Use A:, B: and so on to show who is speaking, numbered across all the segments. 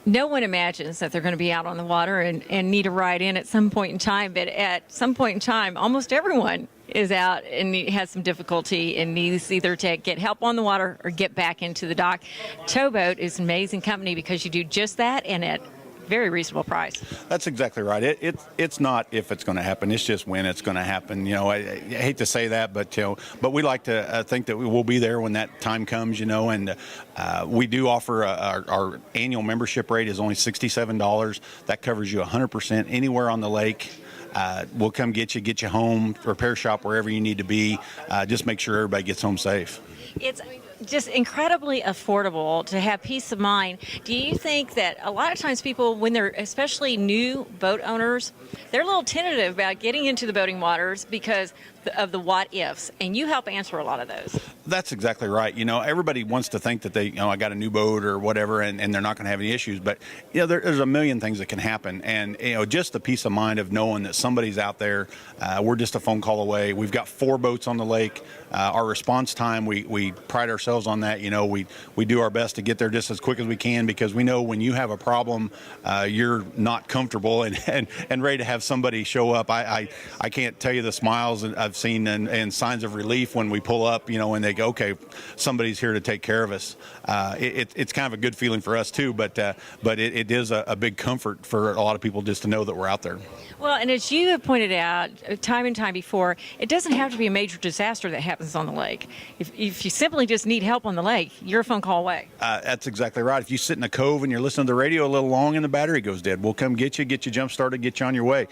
A: No one imagines that they're going to be out on the water and need a ride in at some point in time, but at some point in time, almost everyone is out and has some difficulty and needs either to get help on the water or get back into the dock. Towboat is an amazing company because you do just that and at very reasonable price.
B: That's exactly right. It's not if it's going to happen. It's just when it's going to happen. You know, I hate to say that, but but we like to think that we will be there when that time comes. You know, and we do offer our annual membership rate is only $67. That covers you 100% anywhere on the lake. We'll come get you home, repair shop wherever you need to be. Just make sure everybody gets home safe.
A: It's just incredibly affordable to have peace of mind. Do you think that a lot of times people, when they're especially new boat owners, they're a little tentative about getting into the boating waters because of the what ifs, and you help answer a lot of those?
B: That's exactly right. You know, everybody wants to think that they, I got a new boat or whatever, and they're not going to have any issues. But, there's a million things that can happen. And, just the peace of mind of knowing that somebody's out there. We're just a phone call away. We've got 4 boats on the lake. Our response time, we pride ourselves on that. We do our best to get there just as quick as we can, because we know when you have a problem, you're not comfortable and ready to have somebody show up. I can't tell you the smiles I've seen and signs of relief when we pull up, and they go, okay, somebody's here to take care of us. It's kind of a good feeling for us too, but it is a big comfort for a lot of people just to know that we're out there.
A: Well, and as you have pointed out time and time before, it doesn't have to be a major disaster that happens on the lake. If you simply just need help on the lake, you're a phone call away.
B: That's exactly right. If you sit in a cove and you're listening to the radio a little long and the battery goes dead, we'll come get you jump started, get you on your way.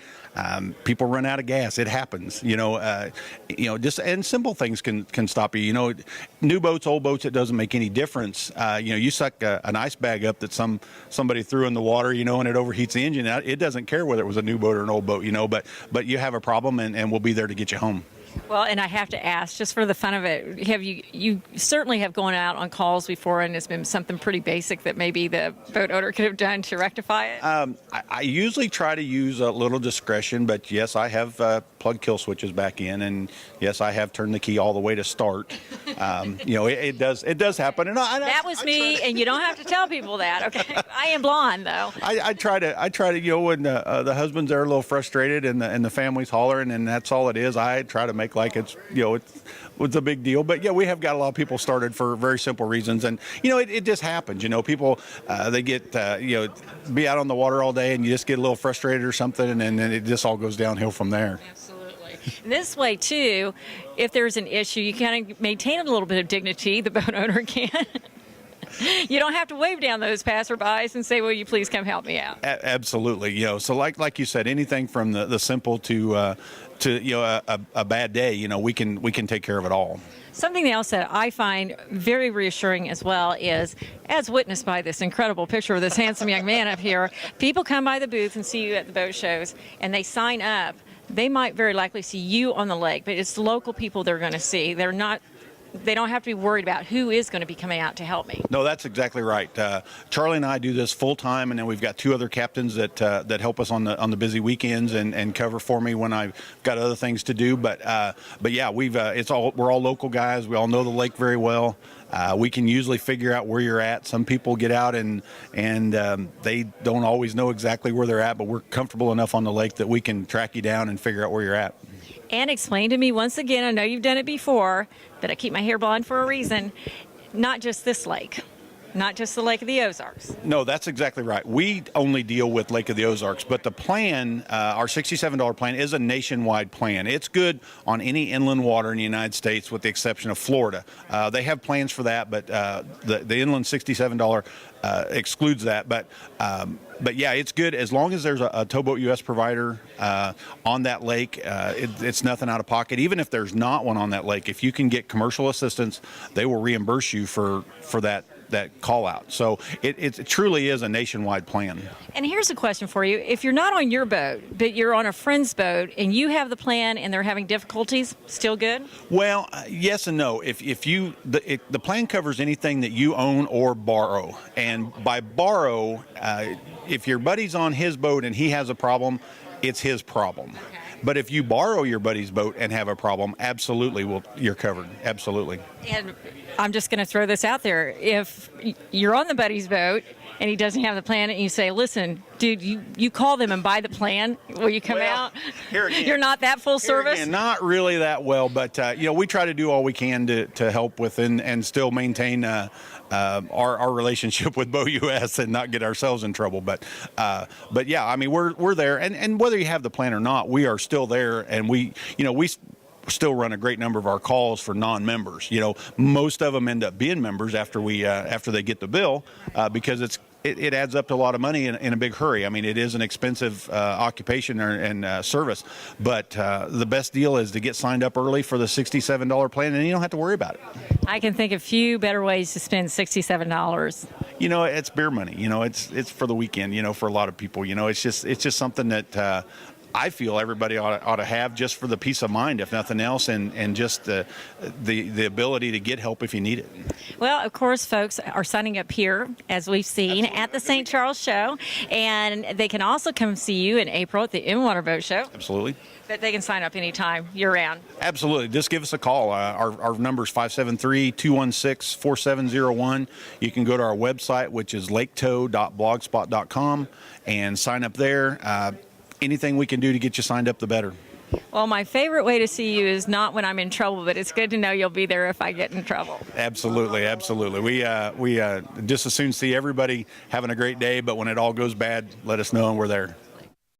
B: People run out of gas. It happens. Just and simple things can stop you. New boats, old boats, it doesn't make any difference. You suck an ice bag up that somebody threw in the water, and it overheats the engine. It doesn't care whether it was a new boat or an old boat, but you have a problem and we'll be there to get you home.
A: Well, and I have to ask, just for the fun of it, you certainly have gone out on calls before, and it's been something pretty basic that maybe the boat owner could have done to rectify it?
B: I usually try to use a little discretion, but yes, I have plugged kill switches back in, and yes, I have turned the key all the way to start. It does happen. And
A: that was me, and you don't have to tell people that, okay? I am blonde, though.
B: I try to, when the husbands are a little frustrated and the family's hollering, and that's all it is, I try to make like it's a big deal. But yeah, we have got a lot of people started for very simple reasons, and it just happens. People they get be out on the water all day, and you just get a little frustrated or something, and then it just all goes downhill from there.
A: Absolutely. This way too, if there's an issue, you kind of maintain a little bit of dignity. The boat owner can. You don't have to wave down those passerbys and say, "Will you please come help me out?"
B: Absolutely. So like you said, anything from the simple to a bad day, we can take care of it all.
A: Something else that I find very reassuring as well is, as witnessed by this incredible picture of this handsome young man up here, people come by the booth and see you at the boat shows, and they sign up. They might very likely see you on the lake, but it's the local people they're going to see. They don't have to be worried about who is going to be coming out to help me.
B: No, that's exactly right. Charlie and I do this full time, and then we've got 2 other captains that help us on the busy weekends and cover for me when I've got other things to do. But yeah, we're all local guys. We all know the lake very well. We can usually figure out where you're at. Some people get out and they don't always know exactly where they're at, but we're comfortable enough on the lake that we can track you down and figure out where you're at.
A: And explain to me once again, I know you've done it before, but I keep my hair blonde for a reason, not just this lake. Not just the Lake of the Ozarks.
B: No, that's exactly right. We only deal with Lake of the Ozarks, but the plan, our $67 plan, is a nationwide plan. It's good on any inland water in the United States with the exception of Florida. They have plans for that, but the inland $67 excludes that. But yeah, it's good as long as there's a Towboat US provider on that lake. It's nothing out of pocket. Even if there's not one on that lake, if you can get commercial assistance, they will reimburse you for that call out. So it truly is a nationwide plan.
A: And here's a question for you. If you're not on your boat, but you're on a friend's boat and you have the plan and they're having difficulties, still good?
B: Well, yes and no. If the plan covers anything that you own or borrow. And by borrow, if your buddy's on his boat and he has a problem, it's his problem. But if you borrow your buddy's boat and have a problem, absolutely, you're covered. Absolutely.
A: And I'm just going to throw this out there. If you're on the buddy's boat and he doesn't have the plan, and you say, listen, dude, you call them and buy the plan, will you come out?
B: Here again,
A: you're not that full service?
B: Again, not really that well, but we try to do all we can to help with and still maintain our relationship with Bow US and not get ourselves in trouble. But yeah, I mean, we're there, and whether you have the plan or not, we are still there, and we still run a great number of our calls for non-members. Most of them end up being members after they get the bill, because it adds up to a lot of money in a big hurry. I mean, it is an expensive occupation and service, but the best deal is to get signed up early for the $67 plan, and you don't have to worry about it. I
A: can think of few better ways to spend $67.
B: It's beer money. It's for the weekend. For a lot of people. It's just something that I feel everybody ought to have, just for the peace of mind, if nothing else, and just the ability to get help if you need it.
A: Well, of course, folks are signing up here, as we've seen, at the St. Charles Show, and they can also come see you in April at the In-Water Boat Show.
B: Absolutely.
A: But they can sign up anytime, year-round.
B: Absolutely. Just give us a call. Our number is 573-216-4701. You can go to our website, which is laketow.blogspot.com, and sign up there. Anything we can do to get you signed up, the better.
A: Well, my favorite way to see you is not when I'm in trouble, but it's good to know you'll be there if I get in trouble.
B: Absolutely, absolutely. We just as soon see everybody having a great day, but when it all goes bad, let us know and we're there.